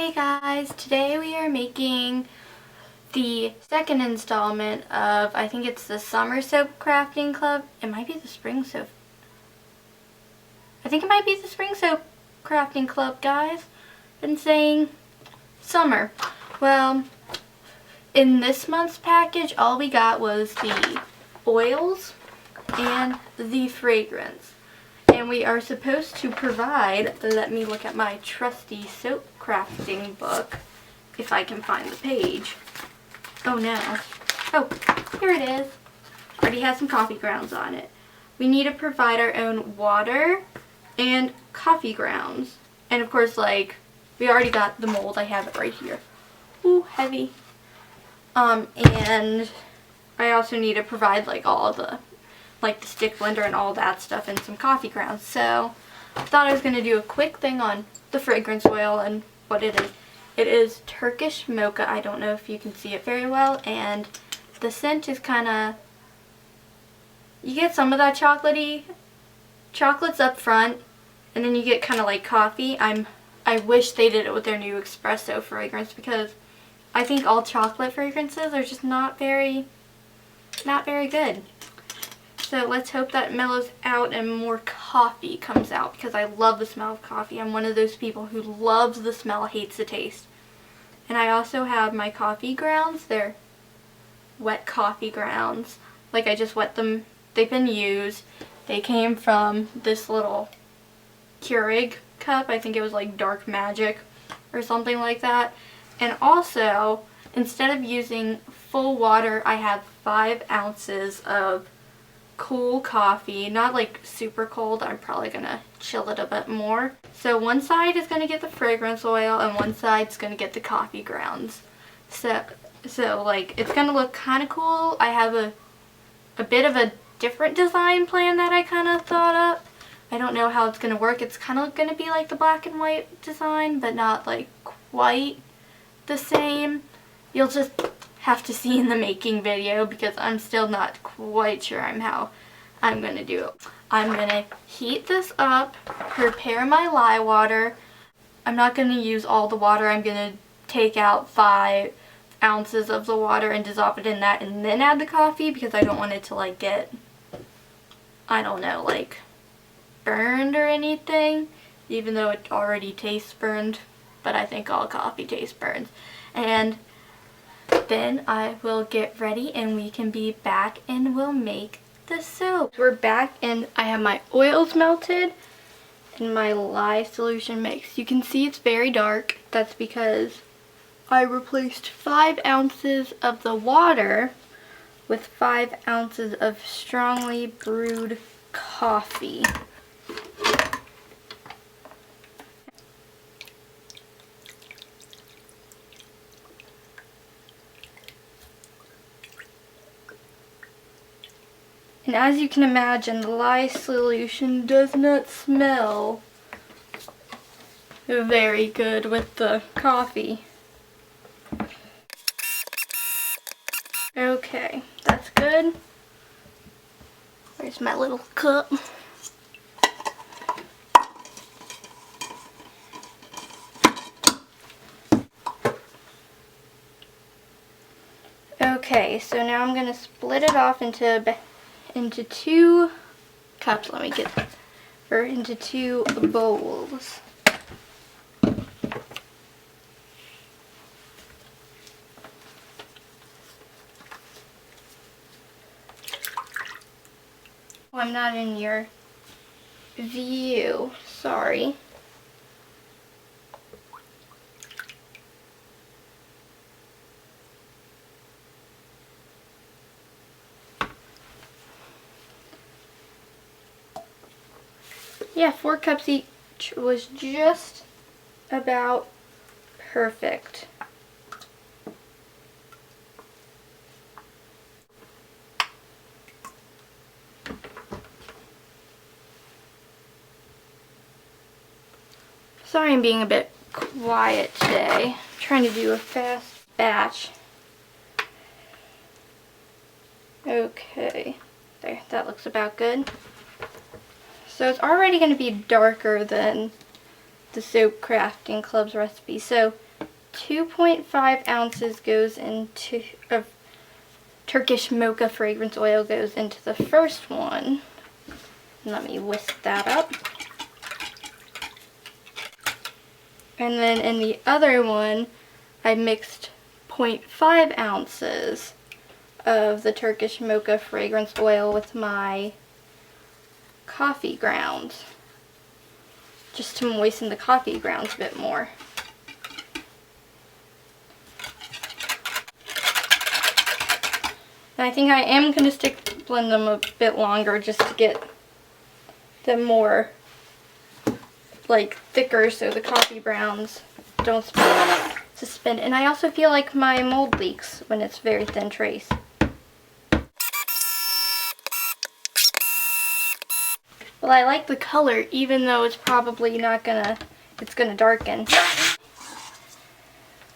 Hey guys, today we are making the second installment of, I think it's the Summer Soap Crafting Club. It might be the Spring Soap. I think it might be the Spring Soap Crafting Club, guys. Been saying summer. Well, in this month's package, all we got was the oils and the fragrance. And we are supposed to provide, let me look at my trusty soap crafting book, if I can find the page. Oh no. Oh, here it is. Already has some coffee grounds on it. We need to provide our own water and coffee grounds. And of course, like, we already got the mold. I have it right here. Ooh, heavy. And I also need to provide like all the like the stick blender and all that stuff and some coffee grounds. So I thought I was going to do a quick thing on the fragrance oil and what it is. It is Turkish mocha. I don't know if you can see it very well, and the scent is kind of, you get some of that chocolates up front, and then you get kind of like coffee. I wish they did it with their new espresso fragrance, because I think all chocolate fragrances are just not very good. So let's hope that mellows out and more coffee comes out, because I love the smell of coffee. I'm one of those people who loves the smell, hates the taste. And I also have my coffee grounds. They're wet coffee grounds. Like, I just wet them. They've been used. They came from this little Keurig cup. I think it was like Dark Magic or something like that. And also, instead of using full water, I have 5 ounces of cool coffee. Not like super cold. I'm probably gonna chill it a bit more. So one side is gonna get the fragrance oil and one side's gonna get the coffee grounds. So like, it's gonna look kind of cool. I have a bit of a different design plan that I kind of thought up. I don't know how it's gonna work. It's kind of gonna be like the black and white design, but not like quite the same. You'll just have to see in the making video, because I'm still not quite sure how I'm going to do it. I'm going to heat this up, prepare my lye water. I'm not going to use all the water. I'm going to take out 5 ounces of the water and dissolve it in that, and then add the coffee, because I don't want it to like get, I don't know, like burned or anything, even though it already tastes burned. But I think all coffee tastes burned. And then I will get ready and we can be back and we'll make the soap. We're back and I have my oils melted and my lye solution mixed. You can see it's very dark. That's because I replaced 5 ounces of the water with 5 ounces of strongly brewed coffee. And as you can imagine, the lye solution does not smell very good with the coffee. Okay, that's good. Where's my little cup? Okay, so now I'm going to split it off into 2 cups. Let me get that. Or into 2 bowls. Oh, I'm not in your view. Sorry. Yeah, 4 cups each was just about perfect. Sorry I'm being a bit quiet today. I'm trying to do a fast batch. Okay, there, that looks about good. So it's already going to be darker than the Soap Crafting Club's recipe. So 2.5 ounces goes into of Turkish mocha fragrance oil goes into the first one. Let me whisk that up. And then in the other one, I mixed 0.5 ounces of the Turkish mocha fragrance oil with my coffee grounds, just to moisten the coffee grounds a bit more. And I think I am going to blend them a bit longer just to get them more like thicker so the coffee grounds don't suspend. And I also feel like my mold leaks when it's very thin trace. Well, I like the color even though it's probably not gonna, it's gonna darken.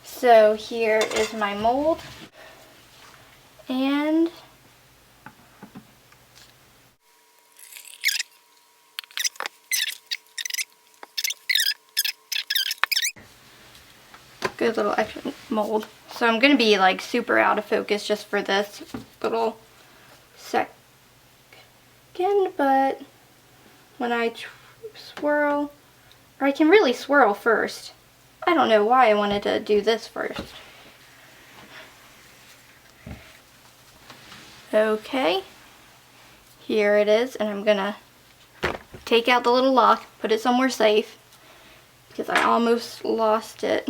So here is my mold. And good little extra mold. So I'm gonna be like super out of focus just for this little second, but when I swirl, or I can really swirl first. I don't know why I wanted to do this first. Okay, here it is, and I'm gonna take out the little lock, put it somewhere safe, because I almost lost it.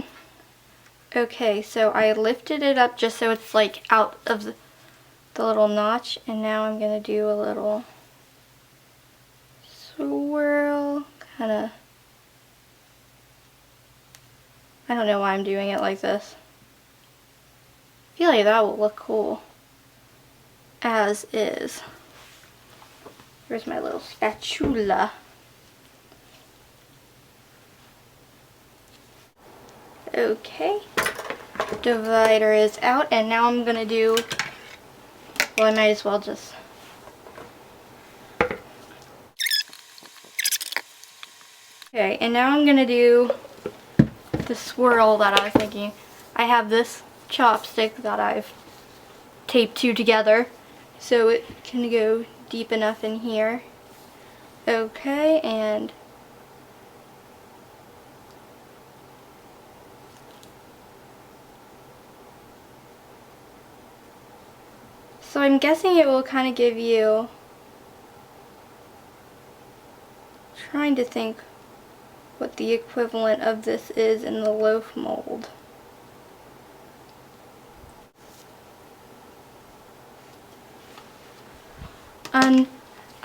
Okay, so I lifted it up just so it's like out of the little notch, and now I'm gonna do a little swirl, kinda, I don't know why I'm doing it like this. I feel like that will look cool. As is. Here's my little spatula. Okay. Divider is out, and now I'm gonna do, well, I might as well just okay, and now I'm gonna do the swirl that I was thinking. I have this chopstick that I've taped two together so it can go deep enough in here. Okay, and so I'm guessing it will kind of give you, trying to think what the equivalent of this is in the loaf mold.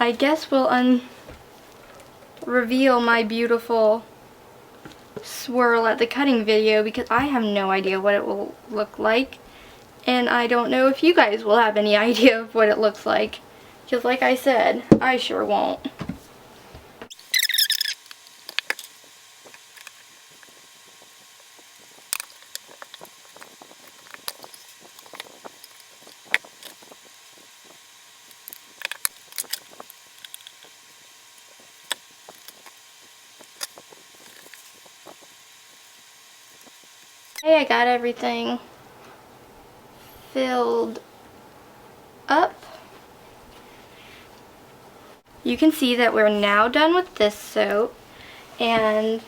I guess we'll reveal my beautiful swirl at the cutting video, because I have no idea what it will look like, and I don't know if you guys will have any idea of what it looks like, because like I said, I sure won't. Okay, I got everything filled up. You can see that we're now done with this soap, and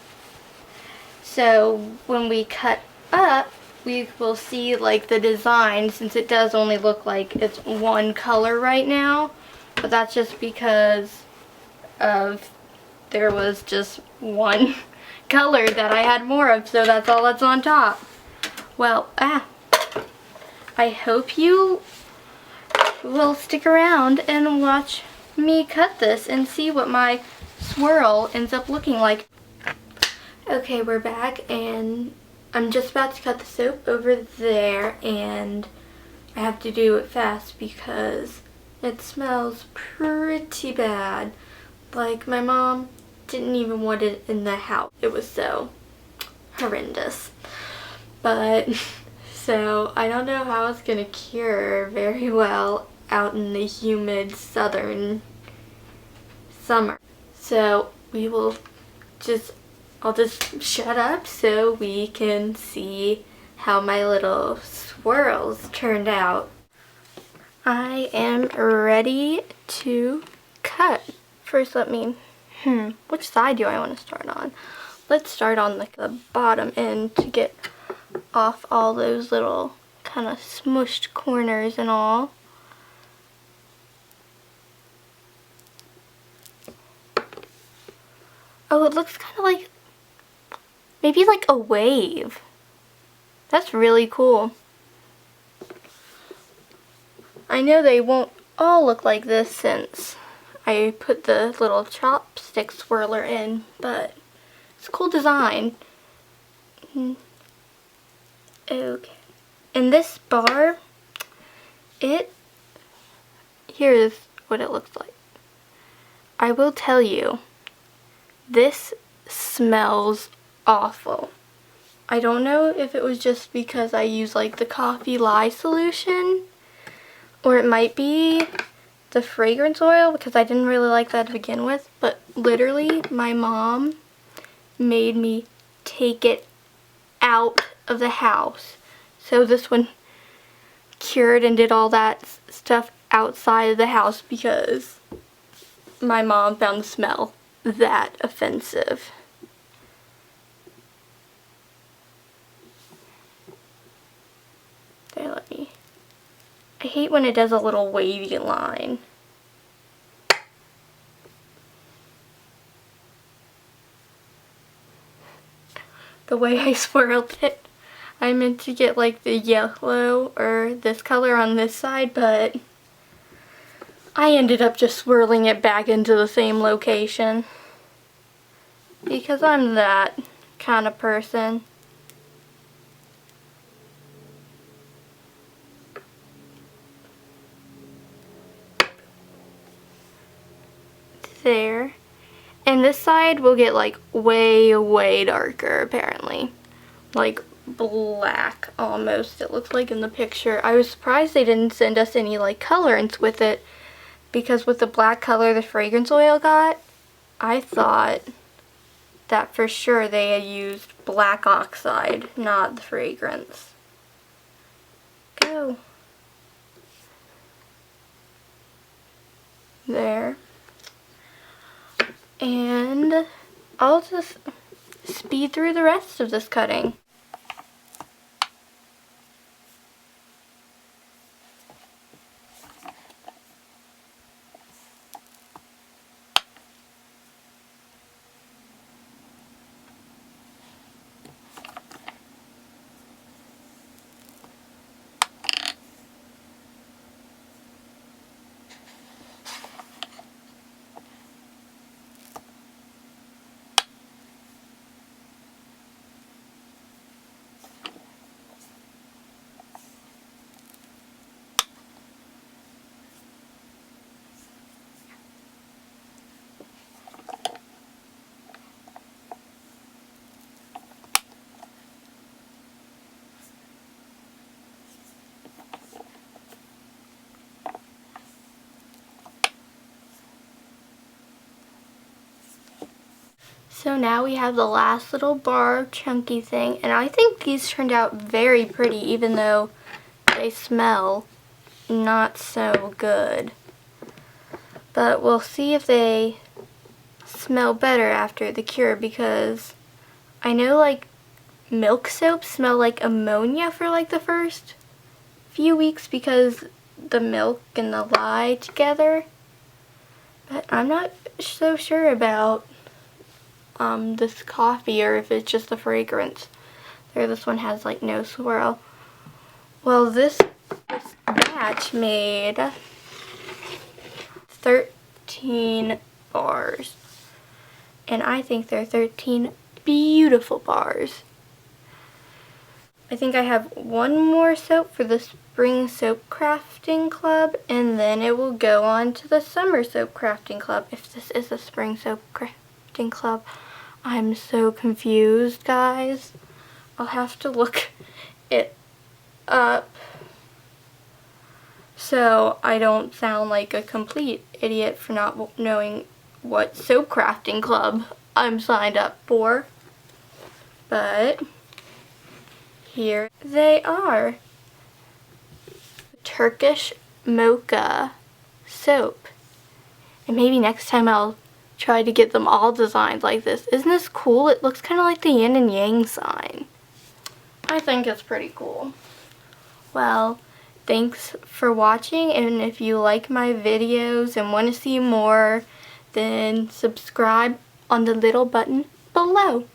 so when we cut up, we will see like the design, since it does only look like it's one color right now, but that's just because of there was just one color that I had more of, so that's all that's on top. Well, I hope you will stick around and watch me cut this and see what my swirl ends up looking like. Okay, we're back, and I'm just about to cut the soap over there, and I have to do it fast because it smells pretty bad. Like, my mom didn't even want it in the house. It was so horrendous. But, so, I don't know how it's gonna cure very well out in the humid southern summer. So, we will just I'll just shut up so we can see how my little swirls turned out. I am ready to cut. First let me, which side do I want to start on? Let's start on like the bottom end to get off all those little kind of smushed corners and all. Oh, it looks kind of like, maybe like a wave. That's really cool. I know they won't all look like this since I put the little chopstick swirler in, but it's a cool design. Okay. And this bar, here's what it looks like. I will tell you, this smells awful. I don't know if it was just because I use like the coffee lye solution, or it might be the fragrance oil because I didn't really like that to begin with, but literally my mom made me take it out of the house. So this one cured and did all that stuff outside of the house because my mom found the smell that offensive. There, I hate when it does a little wavy line. The way I swirled it, I meant to get like the yellow or this color on this side, but I ended up just swirling it back into the same location because I'm that kind of person. There. And this side will get like way darker apparently. Like black almost, it looks like in the picture. I was surprised they didn't send us any like colorants with it, because with the black color the fragrance oil got, I thought that for sure they had used black oxide, not the fragrance. Go. There. And I'll just speed through the rest of this cutting. So now we have the last little bar chunky thing, and I think these turned out very pretty even though they smell not so good. But we'll see if they smell better after the cure, because I know like milk soaps smell like ammonia for like the first few weeks because the milk and the lye together. But I'm not so sure about this coffee, or if it's just the fragrance. There, this one has like no swirl. Well, this batch made 13 bars, and I think they're 13 beautiful bars. I think I have one more soap for the Spring Soap Crafting Club, and then it will go on to the Summer Soap Crafting Club, if this is the Spring Soap Crafting Club. I'm so confused, guys. I'll have to look it up so I don't sound like a complete idiot for not knowing what soap crafting club I'm signed up for. But here they are. Turkish mocha soap. And maybe next time I'll try to get them all designed like this. Isn't this cool? It looks kind of like the yin and yang sign. I think it's pretty cool. Well, thanks for watching, and if you like my videos and want to see more, then subscribe on the little button below.